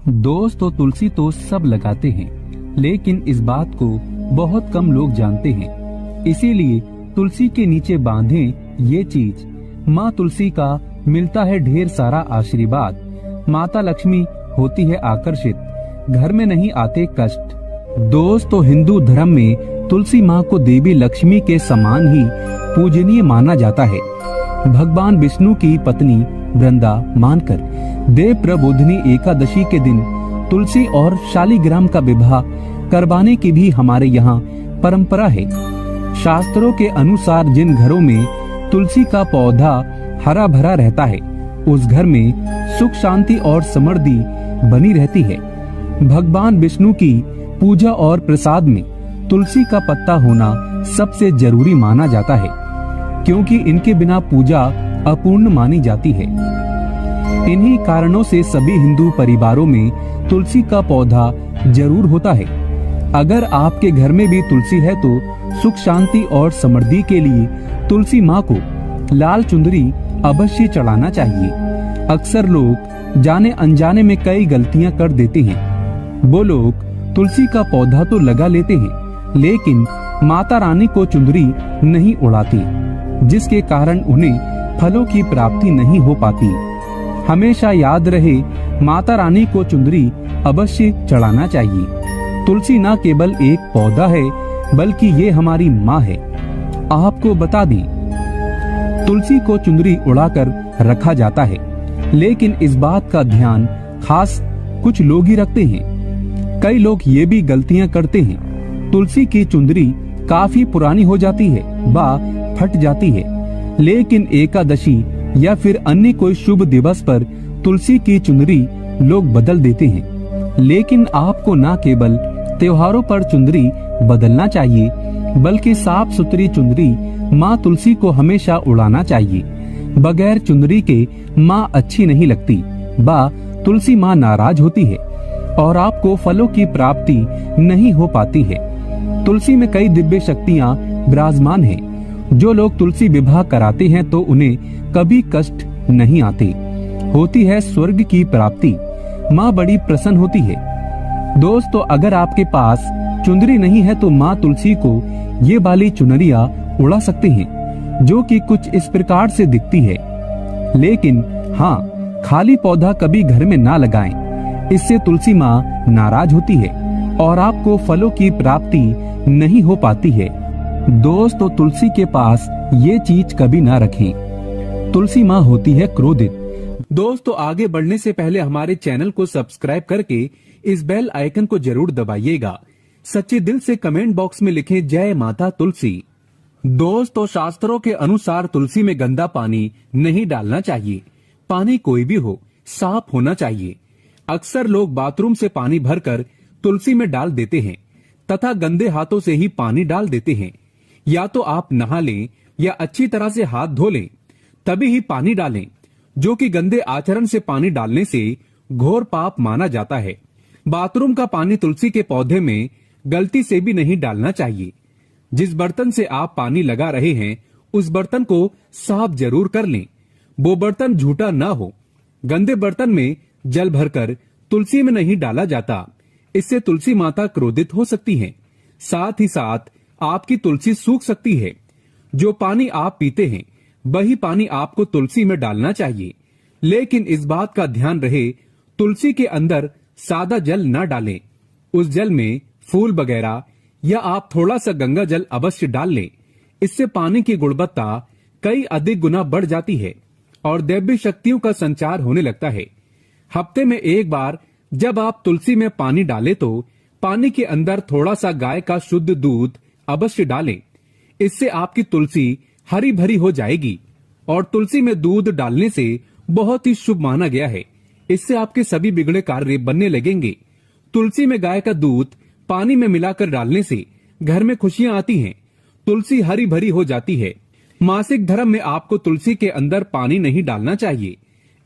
दोस्तों, तुलसी तो सब लगाते हैं, लेकिन इस बात को बहुत कम लोग जानते हैं। इसीलिए तुलसी के नीचे बांधें ये चीज। माँ तुलसी का मिलता है ढेर सारा आशीर्वाद। माता लक्ष्मी होती है आकर्षित, घर में नहीं आते कष्ट। दोस्तों, हिंदू धर्म में तुलसी माँ को देवी लक्ष्मी के समान ही पूजनीय माना जाता है। भगवान विष्णु की पत्नी वृंदा मानकर देव प्रबोधिनी एकादशी के दिन तुलसी और शालिग्राम का विवाह करवाने की भी हमारे यहाँ परंपरा है। शास्त्रों के अनुसार जिन घरों में तुलसी का पौधा हरा भरा रहता है, उस घर में सुख शांति और समृद्धि बनी रहती है। भगवान विष्णु की पूजा और प्रसाद में तुलसी का पत्ता होना सबसे जरूरी माना जाता है, क्योंकि इनके बिना पूजा अपूर्ण मानी जाती है। इन्हीं कारणों से सभी हिंदू परिवारों में तुलसी का पौधा जरूर होता है। अगर आपके घर में भी तुलसी है तो सुख शांति और समृद्धि के लिए तुलसी माँ को लाल चुंदरी अवश्य चढ़ाना चाहिए। अक्सर लोग जाने अनजाने में कई गलतियाँ कर देते हैं। वो लोग तुलसी का पौधा तो लगा लेते हैं, लेकिन माता रानी को चुंदरी नहीं उड़ाते, जिसके कारण उन्हें फलों की प्राप्ति नहीं हो पाती। हमेशा याद रहे, माता रानी को चुंदरी अवश्य चढ़ाना चाहिए। तुलसी न केवल एक पौधा है, बल्कि ये हमारी माँ है। आपको बता दें, तुलसी को चुंदरी उड़ाकर रखा जाता है, लेकिन इस बात का ध्यान खास कुछ लोग ही रखते हैं। कई लोग ये भी गलतियां करते हैं। तुलसी की चुंदरी काफी पुरानी हो जाती है व फट जाती है, लेकिन एकादशी या फिर अन्य कोई शुभ दिवस पर तुलसी की चुंदरी लोग बदल देते हैं। लेकिन आपको न केवल त्योहारों पर चुंदरी बदलना चाहिए, बल्कि साफ सुथरी चुंदरी माँ तुलसी को हमेशा उड़ाना चाहिए। बगैर चुंदरी के माँ अच्छी नहीं लगती, तुलसी माँ नाराज होती है और आपको फलों की प्राप्ति नहीं हो पाती है। तुलसी में कई दिव्य शक्तियाँ विराजमान हैं। जो लोग तुलसी विवाह कराते हैं तो उन्हें कभी कष्ट नहीं आते, होती है स्वर्ग की प्राप्ति। माँ बड़ी प्रसन्न होती है। दोस्तों, अगर आपके पास चुंदरी नहीं है तो माँ तुलसी को ये वाली चुनरिया उड़ा सकते हैं, जो कि कुछ इस प्रकार से दिखती है। लेकिन हाँ, खाली पौधा कभी घर में ना लगाएं, इससे तुलसी माँ नाराज होती है और आपको फलों की प्राप्ति नहीं हो पाती है। दोस्तों, तुलसी के पास ये चीज कभी ना रखें। तुलसी माँ होती है क्रोधित। दोस्तों, आगे बढ़ने से पहले हमारे चैनल को सब्सक्राइब करके इस बेल आइकन को जरूर दबाइएगा। सच्चे दिल से कमेंट बॉक्स में लिखें जय माता तुलसी। दोस्तों, शास्त्रों के अनुसार तुलसी में गंदा पानी नहीं डालना चाहिए। पानी कोई भी हो, साफ होना चाहिए। अक्सर लोग बाथरूम से पानी भरकर तुलसी में डाल देते हैं तथा गंदे हाथों से ही पानी डाल देते हैं। या तो आप नहा लें या अच्छी तरह से हाथ धो लें, तभी ही पानी डालें, जो कि गंदे आचरण से पानी डालने से घोर पाप माना जाता है। बाथरूम का पानी तुलसी के पौधे में गलती से भी नहीं डालना चाहिए। जिस बर्तन से आप पानी लगा रहे हैं, उस बर्तन को साफ जरूर कर लें। वो बर्तन झूठा ना हो। गंदे बर्तन में जल भरकर तुलसी में नहीं डाला जाता, इससे तुलसी माता क्रोधित हो सकती हैं। साथ ही साथ आपकी तुलसी सूख सकती है। जो पानी आप पीते हैं, वही पानी आपको तुलसी में डालना चाहिए। लेकिन इस बात का ध्यान रहे, तुलसी के अंदर सादा जल न डालें। उस जल में फूल वगैरह या आप थोड़ा सा गंगा जल अवश्य डाल लें। इससे पानी की गुणवत्ता कई अधिक गुना बढ़ जाती है और दैवी शक्तियों का संचार होने लगता है। हफ्ते में एक बार जब आप तुलसी में पानी डालें तो पानी के अंदर थोड़ा सा गाय का शुद्ध दूध अवश्य डालें। इससे आपकी तुलसी हरी भरी हो जाएगी और तुलसी में दूध डालने से बहुत ही शुभ माना गया है। इससे आपके सभी बिगड़े कार्य बनने लगेंगे। तुलसी में गाय का दूध पानी में मिलाकर डालने से घर में खुशियां आती हैं। तुलसी हरी भरी हो जाती है। मासिक धर्म में आपको तुलसी के अंदर पानी नहीं डालना चाहिए।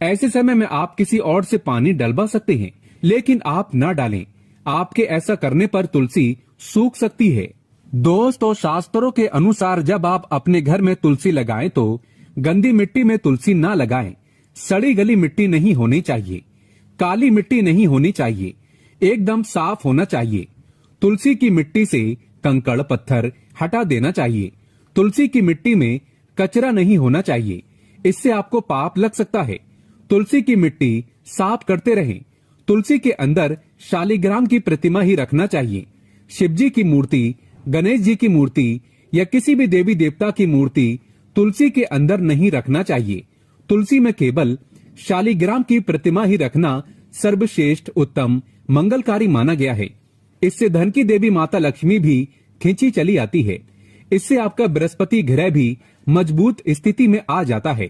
ऐसे समय में आप किसी और से पानी डलवा सकते हैं, लेकिन आप न डालें। आपके ऐसा करने पर तुलसी सूख सकती है। दोस्तों, शास्त्रों के अनुसार जब आप अपने घर में तुलसी लगाएं तो गंदी मिट्टी में तुलसी ना लगाएं। सड़ी गली मिट्टी नहीं होनी चाहिए। काली मिट्टी नहीं होनी चाहिए, एकदम साफ होना चाहिए। तुलसी की मिट्टी से कंकड़ पत्थर हटा देना चाहिए। तुलसी की मिट्टी में कचरा नहीं होना चाहिए, इससे आपको पाप लग सकता है। तुलसी की मिट्टी साफ करते रहें। तुलसी के अंदर शालिग्राम की प्रतिमा ही रखना चाहिए। शिवजी की मूर्ति, गणेश जी की मूर्ति या किसी भी देवी देवता की मूर्ति तुलसी के अंदर नहीं रखना चाहिए। तुलसी में केवल शालिग्राम की प्रतिमा ही रखना सर्वश्रेष्ठ, उत्तम, मंगलकारी माना गया है। इससे धन की देवी माता लक्ष्मी भी खींची चली आती है। इससे आपका बृहस्पति ग्रह भी मजबूत स्थिति में आ जाता है।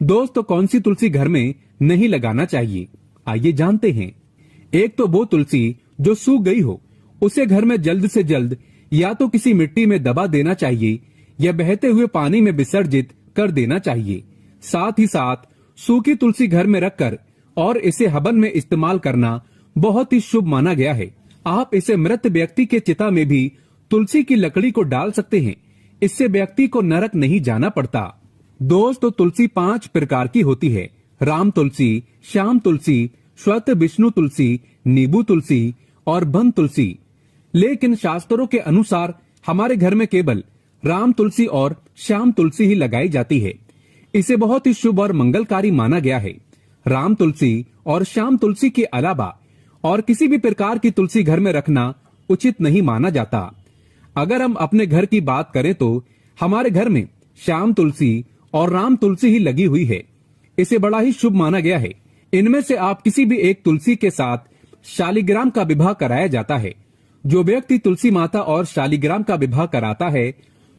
दोस्तों, कौन सी तुलसी घर में नहीं लगाना चाहिए, आइए जानते हैं। एक तो वो तुलसी जो सूख गई हो, उसे घर में जल्द से जल्द या तो किसी मिट्टी में दबा देना चाहिए या बहते हुए पानी में विसर्जित कर देना चाहिए। साथ ही साथ सूखी तुलसी घर में रखकर और इसे हवन में इस्तेमाल करना बहुत ही शुभ माना गया है। आप इसे मृत व्यक्ति के चिता में भी तुलसी की लकड़ी को डाल सकते हैं। इससे व्यक्ति को नरक नहीं जाना पड़ता। दोस्तों, तुलसी 5 प्रकार की होती है: राम तुलसी, श्याम तुलसी, श्वेत विष्णु तुलसी, नींबू तुलसी और वन तुलसी। लेकिन शास्त्रों के अनुसार हमारे घर में केवल राम तुलसी और श्याम तुलसी ही लगाई जाती है। इसे बहुत ही शुभ और मंगलकारी माना गया है। राम तुलसी और श्याम तुलसी के अलावा और किसी भी प्रकार की तुलसी घर में रखना उचित नहीं माना जाता। अगर हम अपने घर की बात करें तो हमारे घर में श्याम तुलसी और राम तुलसी ही लगी हुई है। इसे बड़ा ही शुभ माना गया है। इनमें से आप किसी भी एक तुलसी के साथ शालिग्राम का विवाह कराया जाता है। जो व्यक्ति तुलसी माता और शालिग्राम का विवाह कराता है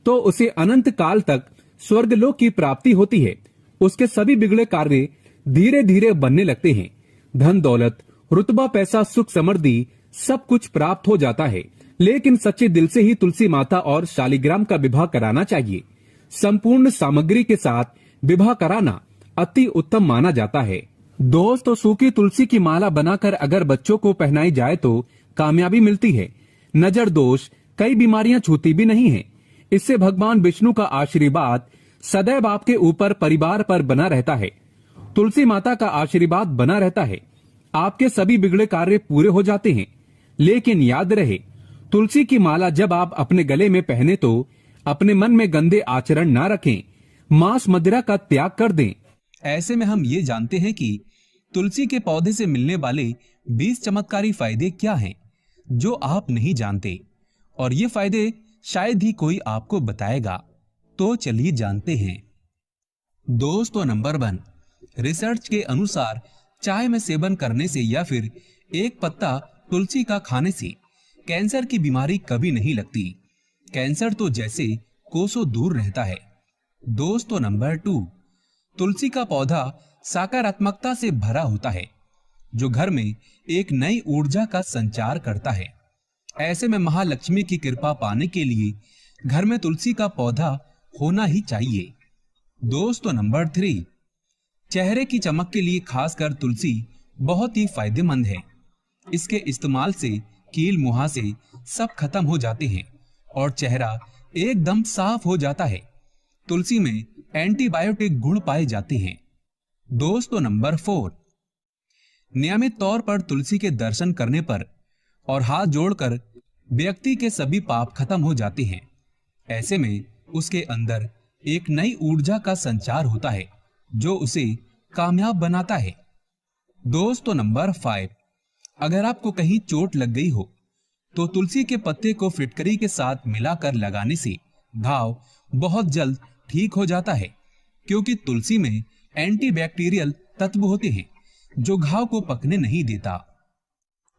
तो उसे अनंत काल तक स्वर्गलोक की प्राप्ति होती है। उसके सभी बिगड़े कार्य धीरे धीरे बनने लगते हैं। धन दौलत, रुतबा, पैसा, सुख, समृद्धि सब कुछ प्राप्त हो जाता है। लेकिन सच्चे दिल से ही तुलसी माता और शालिग्राम का विवाह कराना चाहिए। संपूर्ण सामग्री के साथ विवाह कराना अति उत्तम माना जाता है। दोस्तों, सूखी तुलसी की माला बनाकर अगर बच्चों को पहनाई जाए तो कामयाबी मिलती है। नजर दोष, कई बीमारियां छूती भी नहीं है। इससे भगवान विष्णु का आशीर्वाद सदैव आपके ऊपर, परिवार पर बना रहता है। तुलसी माता का आशीर्वाद बना रहता है। आपके सभी बिगड़े कार्य पूरे हो जाते हैं। लेकिन याद रहे, तुलसी की माला जब आप अपने गले में पहने तो अपने मन में गंदे आचरण ना रखें, मांस मदिरा का त्याग कर दें। ऐसे में हम ये जानते हैं कि तुलसी के पौधे से मिलने वाले 20 चमत्कारी फायदे क्या हैं, जो आप नहीं जानते, और ये फायदे शायद ही कोई आपको बताएगा। तो चलिए जानते हैं। दोस्तों, नंबर 1, रिसर्च के अनुसार चाय में सेवन करने से या फिर एक पत्ता तुलसी का खाने से कैंसर की बीमारी कभी नहीं लगती। कैंसर तो जैसे कोसों दूर रहता है। दोस्तों, नंबर 2, तुलसी का पौधा सकारात्मकता से भरा होता है, जो घर में एक नई ऊर्जा का संचार करता है। ऐसे में महालक्ष्मी की कृपा पाने के लिए घर में तुलसी का पौधा होना ही चाहिए। दोस्तों, नंबर 3, चेहरे की चमक के लिए खासकर तुलसी बहुत ही फायदेमंद है। इसके इस्तेमाल से कील मुहासे सब खत्म हो जाते हैं और चेहरा एकदम साफ हो जाता है। तुलसी में एंटीबायोटिक गुण पाए जाते हैं। दोस्तों, नंबर 4, नियमित तौर पर तुलसी के दर्शन करने पर और हाथ जोड़कर व्यक्ति के सभी पाप खत्म हो जाते हैं। ऐसे में उसके अंदर एक नई ऊर्जा का संचार होता है, जो उसे कामयाब बनाता है। दोस्तों, नंबर 5, अगर आपको कहीं चोट लग गई हो तो तुलसी के पत्ते को फिटकरी के साथ मिलाकर लगाने से घाव बहुत जल्द ठीक हो जाता है, क्योंकि तुलसी में एंटीबैक्टीरियल तत्व होते हैं जो घाव को पकने नहीं देता।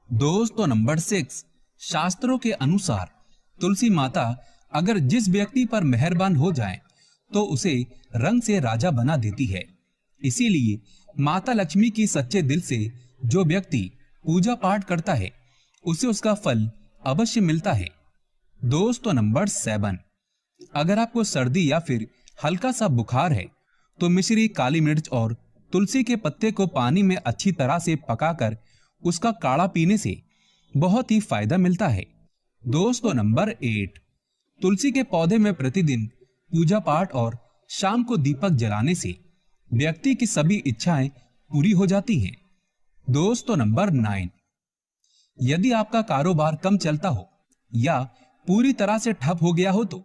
दोस्तों, नंबर 6, शास्त्रों के अनुसार तुलसी माता अगर जिस व्यक्ति पर मेहरबान हो जाए तो उसे रंग से राजा बना देती है। इसीलिए माता लक्ष्मी की सच्चे दिल से जो व्यक्ति पूजा पाठ करता है उसे उसका फल अवश्य मिलता है। दोस्तों, नंबर 7, अगर आपको सर्दी या फिर हल्का सा बुखार है तो मिश्री, काली मिर्च और तुलसी के पत्ते को पानी में अच्छी तरह से पकाकर उसका काढ़ा पीने से बहुत ही फायदा मिलता है। दोस्तों, नंबर 8, तुलसी के पौधे में प्रतिदिन पूजा पाठ और शाम को दीपक जलाने से व्यक्ति की सभी इच्छाएं पूरी हो जाती हैं। दोस्तों नंबर 9, यदि आपका कारोबार कम चलता हो या पूरी तरह से ठप हो गया हो तो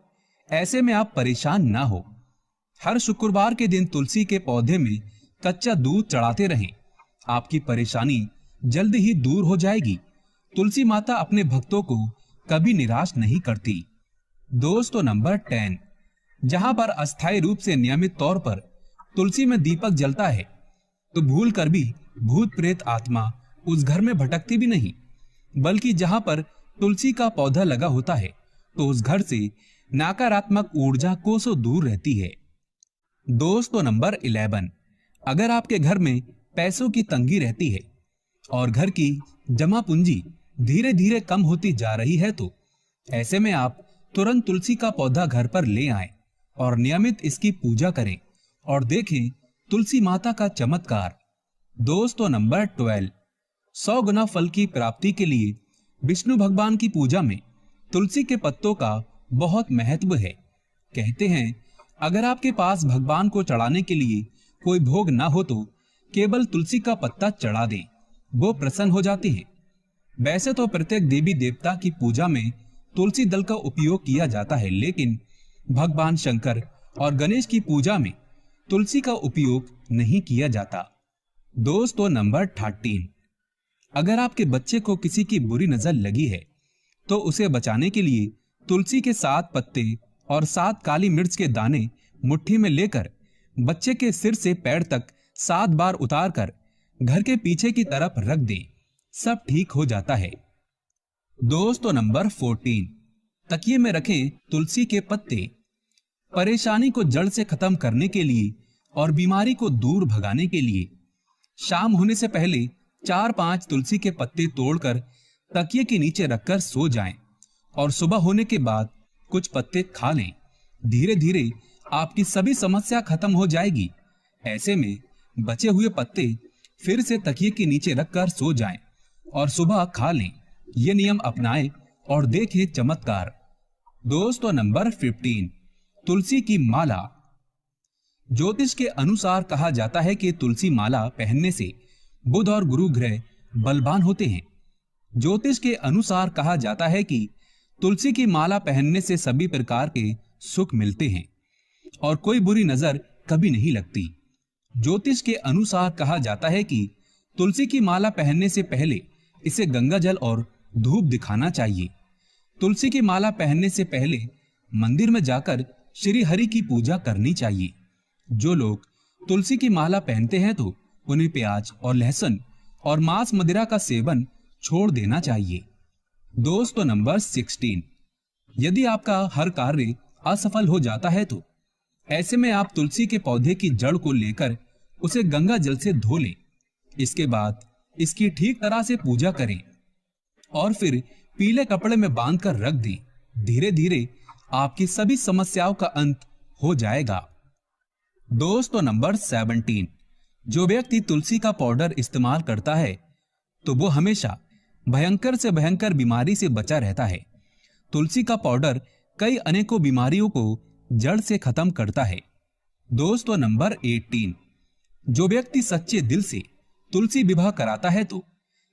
ऐसे में आप परेशान ना हो। हर शुक्रवार के दिन तुलसी के पौधे में कच्चा दूध चढ़ाते रहें, आपकी परेशानी जल्द ही दूर हो जाएगी। तुलसी माता अपने भक्तों को कभी निराश नहीं करती। दोस्तों नंबर 10, जहां पर अस्थायी रूप से नियमित तौर पर तुलसी में दीपक जलता है तो भूल कर भी भूत प्रेत आत्मा उस घर में भटकती भी नहीं, बल्कि जहां पर तुलसी का पौधा लगा होता है तो उस घर से नकारात्मक ऊर्जा कोसों दूर रहती है। दोस्तों नंबर 11, अगर आपके घर में पैसों की तंगी रहती है और घर की जमा पूंजी धीरे धीरे कम होती जा रही है तो ऐसे में आप तुरंत तुलसी का पौधा घर पर ले आएं और नियमित इसकी पूजा करें और देखें तुलसी माता का चमत्कार। दोस्तों नंबर 12, 100 गुना फल की प्राप्ति के लिए विष्णु भगवान की पूजा में तुलसी के पत्तों का बहुत महत्व है। कहते हैं अगर आपके पास भगवान को चढ़ाने के लिए कोई भोग ना हो तो केवल तुलसी का पत्ता चढ़ा दें, वो प्रसन्न हो जाते हैं। वैसे तो प्रत्येक देवी देवता की पूजा में तुलसी दल का उपयोग किया जाता है, लेकिन भगवान शंकर और गणेश की पूजा में तुलसी का उपयोग नहीं किया जाता। दोस्तों नंबर 13, अगर आपके बच्चे को किसी की बुरी नजर लगी है तो उसे बचाने के लिए तुलसी के 7 पत्ते और 7 काली मिर्च के दाने मुट्ठी में लेकर बच्चे के सिर से पैर तक 7 बार उतार कर घर के पीछे की तरफ रख दें, सब ठीक हो जाता है। दोस्तों नंबर 14, तकिए में रखें तुलसी के पत्ते। परेशानी को जड़ से खत्म करने के लिए और बीमारी को दूर भगाने के लिए शाम होने से पहले 4-5 तुलसी के पत्ते तोड़कर तकिए के नीचे रखकर सो जाएं और सुबह होने के बाद कुछ पत्ते खा लें। धीरे धीरे आपकी सभी समस्या खत्म हो जाएगी। ऐसे में बचे हुए पत्ते फिर से तकिए के नीचे रखकर सो जाएं और सुबह खा लें। ये नियम अपनाएं और देखें चमत्कार। दोस्तों नंबर 15, तुलसी की माला। ज्योतिष के अनुसार कहा जाता है कि तुलसी माला पहनने से बुध और गुरु ग्रह बलवान होते हैं। ज्योतिष के अनुसार कहा जाता है कि तुलसी की माला पहनने से सभी प्रकार के सुख मिलते हैं और कोई बुरी नजर कभी नहीं लगती। ज्योतिष के अनुसार कहा जाता है कि तुलसी की माला पहनने से पहले इसे गंगा जल और धूप दिखाना चाहिए। तुलसी की माला पहनने से पहले मंदिर में जाकर श्री हरि की पूजा करनी चाहिए। जो लोग तुलसी की माला पहनते हैं तो उन्हें प्याज और लहसुन और मांस मदिरा का सेवन छोड़ देना चाहिए। दोस्तों नंबर 16, यदि आपका हर कार्य असफल हो जाता है तो ऐसे में आप तुलसी के पौधे की जड़ को लेकर उसे गंगा जल से धो लें। इसके बाद इसकी ठीक तरह से पूजा करें और फिर पीले कपड़े में बांधकर रख दें। धीरे धीरे आपकी सभी समस्याओं का अंत हो जाएगा। दोस्तों नंबर 17, जो व्यक्ति तुलसी का पाउडर इस्तेमाल करता है तो वो हमेशा भयंकर से भयंकर बीमारी से बचा रहता है। तुलसी का पाउडर कई अनेकों बीमारियों को जड़ से खत्म करता है। दोस्तों नंबर 18, जो व्यक्ति सच्चे दिल से तुलसी विवाह कराता है तो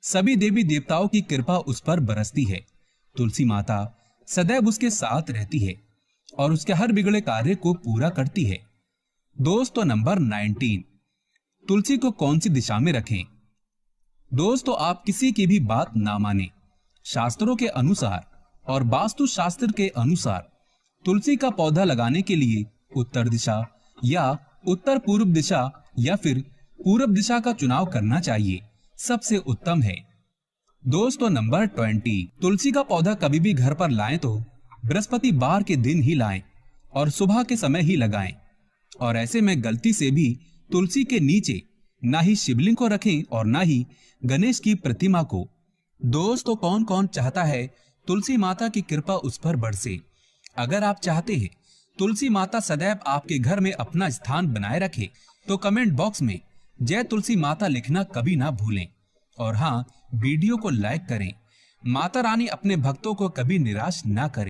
सभी देवी देवताओं की कृपा उस पर बरसती है। तुलसी माता सदैव उसके साथ रहती है और उसके हर बिगड़े कार्य को पूरा करती है। दोस्तों नंबर 19, तुलसी को कौन सी दिशा में रखें? दोस्तों आप किसी की भी बात ना माने। शास्त्रों के अनुसार और वास्तु शास्त्र के अनुसार तुलसी का पौधा लगाने के लिए उत्तर दिशा या उत्तर पूर्व दिशा या फिर पूर्व दिशा का चुनाव करना चाहिए, सबसे उत्तम है। दोस्तों नंबर 20, तुलसी का पौधा कभी भी घर पर लाएं तो बृहस्पतिवार के दिन ही लाएं और सुबह के समय ही लगाएं और ऐसे में गलती से भी तुलसी के नीचे ना ही शिवलिंग को रखें और ना ही गणेश की प्रतिमा को। दोस्तों कौन कौन चाहता है तुलसी माता की कृपा उस पर बरसे? अगर आप चाहते हैं तुलसी माता सदैव आपके घर में अपना स्थान बनाए रखे तो कमेंट बॉक्स में जय तुलसी माता लिखना कभी ना भूलें और हाँ, वीडियो को लाइक करें। माता रानी अपने भक्तों को कभी निराश ना करें।